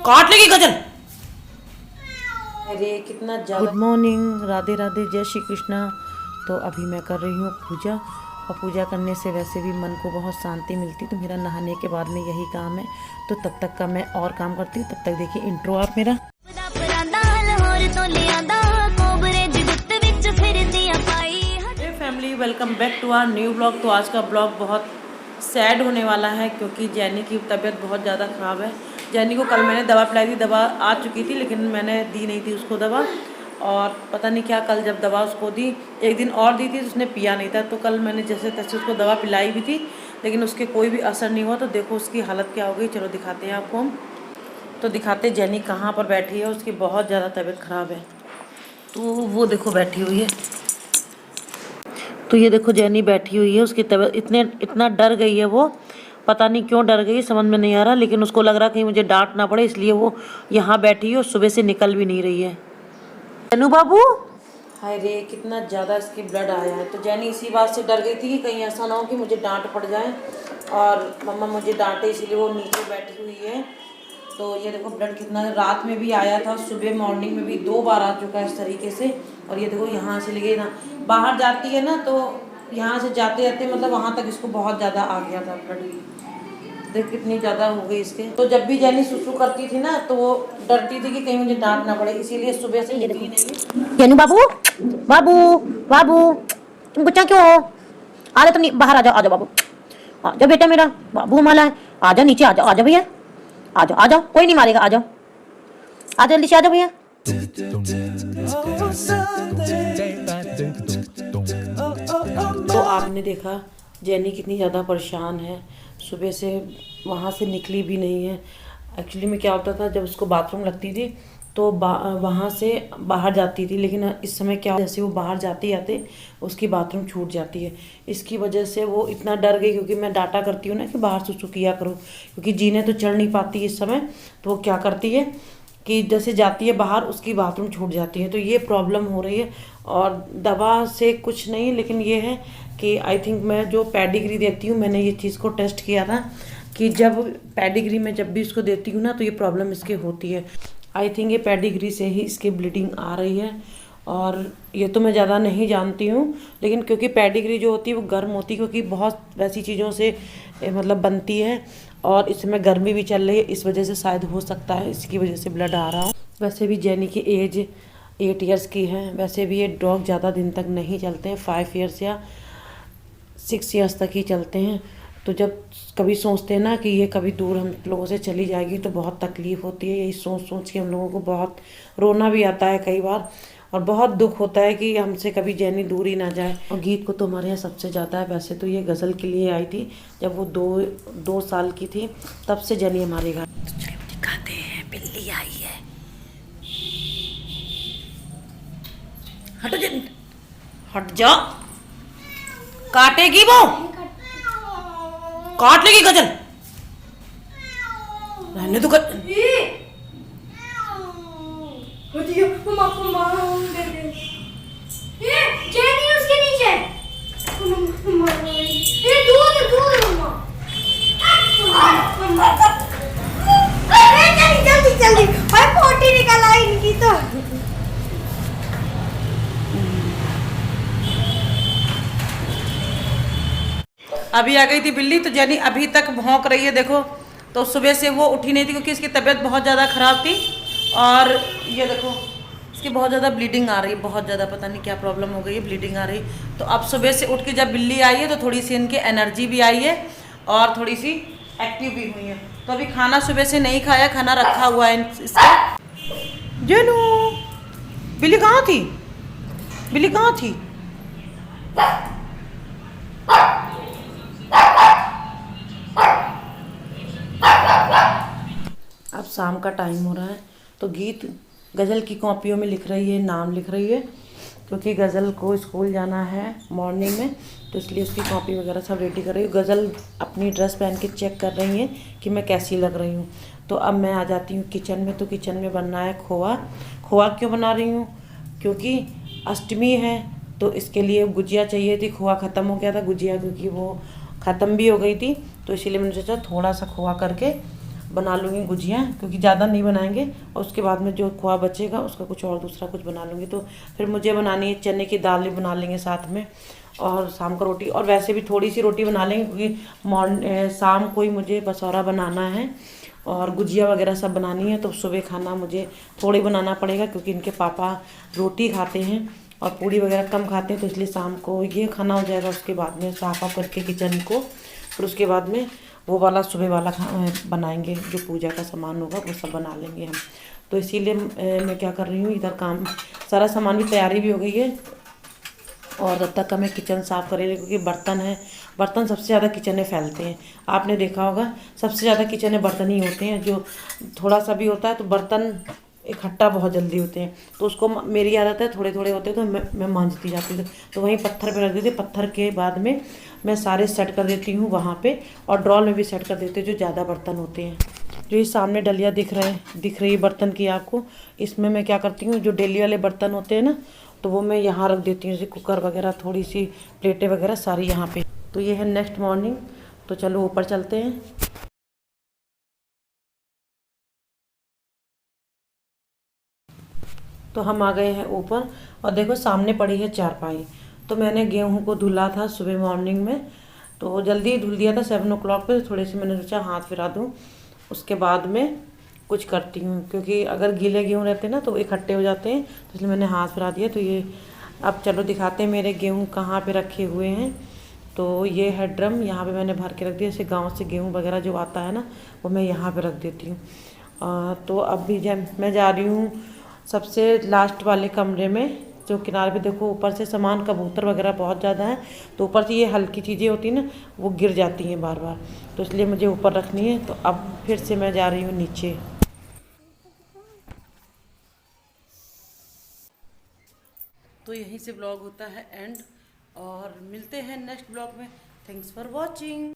काट लेगी गजल। अरे कितना ज्यादा। गुड मॉर्निंग, राधे राधे, जय श्री कृष्णा। तो अभी मैं कर रही हूँ पूजा, और पूजा करने से वैसे भी मन को बहुत शांति मिलती है। तो मेरा नहाने के बाद में यही काम है। तो तब तक का मैं और काम करती हूँ, तब तक देखिए इंट्रो आप मेरा। Family, welcome back to our new blog. तो आज का ब्लॉग बहुत सैड होने वाला है क्योंकि जैनी की तबीयत बहुत ज़्यादा ख़राब है। जैनी को कल मैंने दवा पिलाई थी, दवा आ चुकी थी लेकिन मैंने दी नहीं थी उसको दवा, और पता नहीं क्या कल जब दवा उसको दी, एक दिन और दी थी तो उसने पिया नहीं था। तो कल मैंने जैसे तैसे उसको दवा पिलाई भी थी लेकिन उसके कोई भी असर नहीं हुआ। तो देखो उसकी हालत क्या हो गई, चलो दिखाते हैं आपको हम। तो दिखाते जैनी कहाँ पर बैठी है, उसकी बहुत ज़्यादा तबीयत ख़राब है। तो वो देखो बैठी हुई है, तो ये देखो जैनी बैठी हुई है। उसकी तबीयत इतना डर गई है वो, पता नहीं क्यों डर गई, समझ में नहीं आ रहा। लेकिन उसको लग रहा कहीं मुझे डांट ना पड़े, इसलिए वो यहाँ बैठी है और सुबह से निकल भी नहीं रही है। जैनू बाबू, हाय रे कितना ज़्यादा इसकी ब्लड आया है। तो जैनी इसी बात से डर गई थी कि कहीं ऐसा ना हो कि मुझे डांट पड़ जाए और मम्मा मुझे डांटे, इसीलिए वो नीचे बैठी हुई है। तो ये देखो ब्लड कितना, रात में भी आया था, सुबह मॉर्निंग में भी 2 बार आ चुका है इस तरीके से। और ये देखो यहाँ से लेके ना बाहर जाती है ना, तो यहाँ से जाते जाते मतलब वहाँ तक इसको बहुत ज़्यादा आ गया था ब्लड। देख कितनी ज़्यादा हो गई इसके। तो जब भी जैनी सुसु करती थी ना तो वो डरती थी कि कहीं मुझे डांट ना पड़े, इसीलिए सुबह से निकली नहीं। जैनू बाबू, बाबू बाबू, तुम गुस्सा क्यों हो? आ जाओ, तुम बाहर आ जाओ, आ जाओ बाबू, आ जाओ बेटा मेरा बाबू माला है, आ जाओ नीचे, आ जाओ, आ जाओ भैया, आ जाओ, आ जाओ, कोई नहीं मारेगा, आ जाओ, आ जाओ जल्दी से, आ जाओ भैया। तो आपने देखा जैनी कितनी ज़्यादा परेशान है, सुबह से वहाँ से निकली भी नहीं है। एक्चुअली में क्या होता था, जब उसको बाथरूम लगती थी तो वहाँ से बाहर जाती थी, लेकिन इस समय क्या, जैसे वो बाहर जाते जाते उसकी बाथरूम छूट जाती है। इसकी वजह से वो इतना डर गई, क्योंकि मैं डांटा करती हूँ ना कि बाहर सुसु किया करो, क्योंकि जीने तो चढ़ नहीं पाती इस समय। तो वो क्या करती है कि जैसे जाती है बाहर, उसकी बाथरूम छूट जाती है। तो ये प्रॉब्लम हो रही है, और दवा से कुछ नहीं, लेकिन ये है कि आई थिंक मैं जो पेडिग्री देती हूँ, मैंने ये चीज़ को टेस्ट किया था कि जब पेडिग्री में जब भी इसको देती हूँ ना तो ये प्रॉब्लम इसके होती है। आई थिंक ये पेडिग्री से ही इसकी ब्लीडिंग आ रही है, और ये तो मैं ज़्यादा नहीं जानती हूँ, लेकिन क्योंकि पेडिग्री जो होती है वो गर्म होती है, क्योंकि बहुत वैसी चीज़ों से मतलब बनती है, और इस समय गर्मी भी चल रही है, इस वजह से शायद हो सकता है इसकी वजह से ब्लड आ रहा हो। वैसे भी जैनी की एज 8 इयर्स की है। वैसे भी ये डॉग ज़्यादा दिन तक नहीं चलते हैं, 5 इयर्स या 6 इयर्स तक ही चलते हैं। तो जब कभी सोचते हैं ना कि ये कभी दूर हम लोगों से चली जाएगी तो बहुत तकलीफ़ होती है। यही सोच सोच के हम लोगों को बहुत रोना भी आता है कई बार, और बहुत दुख होता है कि हमसे कभी जैनी दूर ही ना जाए। और गीत को तो हमारे यहाँ सबसे ज़्यादा है। वैसे तो ये गज़ल के लिए आई थी जब वो दो साल की थी, तब से जैनी हमारे घर। तो चलो दिखाते हैं, बिल्ली आई है। हटो जैनी, हट जा, काटेगी वो, काट लेगी गजल, रहने दो। जैनी उसके नीचे, ये दूध मम्मा, जल्दी जल्दी भाई, पोटी निकल आई इनकी। तो अभी आ गई थी बिल्ली, तो जैनी अभी तक भौंक रही है देखो। तो सुबह से वो उठी नहीं थी क्योंकि इसकी तबीयत बहुत ज़्यादा ख़राब थी, और ये देखो इसकी बहुत ज़्यादा ब्लीडिंग आ रही है, बहुत ज़्यादा, पता नहीं क्या प्रॉब्लम हो गई है, ब्लीडिंग आ रही। तो अब सुबह से उठ के जब बिल्ली आई है तो थोड़ी सी इनकी एनर्जी भी आई है और थोड़ी सी एक्टिव भी हुई है। तो अभी खाना सुबह से नहीं खाया, खाना रखा हुआ है इसका। जैनू, बिल्ली कहाँ थी, बिल्ली कहाँ थी? अब शाम का टाइम हो रहा है, तो गीत गज़ल की कॉपियों में लिख रही है, नाम लिख रही है, क्योंकि गज़ल को स्कूल जाना है मॉर्निंग में, तो इसलिए उसकी कॉपी वगैरह सब रेडी कर रही हूँ। गज़ल अपनी ड्रेस पहन के चेक कर रही है कि मैं कैसी लग रही हूँ। तो अब मैं आ जाती हूँ किचन में। तो किचन में बनना है खोआ। खोआ क्यों बना रही हूँ, क्योंकि अष्टमी है, तो इसके लिए गुजिया चाहिए थी। खोआ ख़त्म हो गया था, गुजिया क्योंकि वो ख़त्म भी हो गई थी, तो इसीलिए मैंने सोचा थोड़ा सा खोआ करके बना लूँगी गुजिया, क्योंकि ज़्यादा नहीं बनाएंगे, और उसके बाद में जो खोआ बचेगा उसका कुछ और दूसरा कुछ बना लूँगी। तो फिर मुझे बनानी है चने की दाल भी बना लेंगे साथ में, और शाम का रोटी, और वैसे भी थोड़ी सी रोटी बना लेंगे क्योंकि शाम को ही मुझे बसौरा बनाना है और गुजिया वगैरह सब बनानी है। तो सुबह खाना मुझे थोड़ी बनाना पड़ेगा, क्योंकि इनके पापा रोटी खाते हैं और पूड़ी वगैरह कम खाते हैं, तो इसलिए शाम को ये खाना हो जाएगा। उसके बाद में साफ ऑफ करके किचन को, फिर उसके बाद में वो वाला सुबह वाला बनाएंगे, जो पूजा का सामान होगा वो सब बना लेंगे हम। तो इसीलिए मैं क्या कर रही हूँ, इधर काम सारा सामान भी तैयारी भी हो गई है, और जब तक हमें किचन साफ़ करेंगे, क्योंकि बर्तन है, बर्तन सबसे ज़्यादा किचन में फैलते हैं। आपने देखा होगा सबसे ज़्यादा किचन में बर्तन ही होते हैं, जो थोड़ा सा भी होता है तो बर्तन इकट्ठा बहुत जल्दी होते हैं। तो उसको मेरी आदत है, थोड़े थोड़े होते हैं तो मैं मांजती जाती हूँ, तो वहीं पत्थर पे रख देती, पत्थर के बाद में मैं सारे सेट कर देती हूँ वहाँ पे, और ड्रॉल में भी सेट कर देती हूँ जो ज़्यादा बर्तन होते हैं। जो ये सामने डलिया दिख रही है बर्तन की आपको, इसमें मैं क्या करती हूँ, जो डेली वाले बर्तन होते हैं ना, तो वो मैं यहाँ रख देती हूँ, जैसे कुकर वगैरह, थोड़ी सी प्लेटें वगैरह सारी यहाँ पे। तो ये है नेक्स्ट मॉर्निंग। तो चलो ऊपर चलते हैं। तो हम आ गए हैं ऊपर, और देखो सामने पड़ी है चारपाई। तो मैंने गेहूं को धुला था सुबह मॉर्निंग में, तो जल्दी ही धुल दिया था 7 o'clock पे। थोड़े से मैंने सोचा हाथ फिरा दूँ, उसके बाद में कुछ करती हूँ, क्योंकि अगर गीले गेहूँ रहते ना तो इकट्ठे हो जाते हैं, तो इसलिए मैंने हाथ फिरा दिया। तो ये अब चलो दिखाते हैं मेरे गेहूँ कहाँ पे रखे हुए हैं। तो ये है ड्रम, यहाँ पे मैंने भर के रख दिया। जैसे गांव से गेहूँ वगैरह जो आता है ना, वो मैं यहाँ पे रख देती हूँ। तो अब भी जब मैं जा रही हूँ सबसे लास्ट वाले कमरे में, जो किनारे पे देखो ऊपर से सामान, कबूतर वगैरह बहुत ज़्यादा है, तो ऊपर से ये हल्की चीज़ें होती हैं ना, वो गिर जाती हैं बार बार, तो इसलिए मुझे ऊपर रखनी है। तो अब फिर से मैं जा रही हूँ नीचे। तो यहीं से ब्लॉग होता है एंड, और मिलते हैं नेक्स्ट ब्लॉग में। Thanks for watching.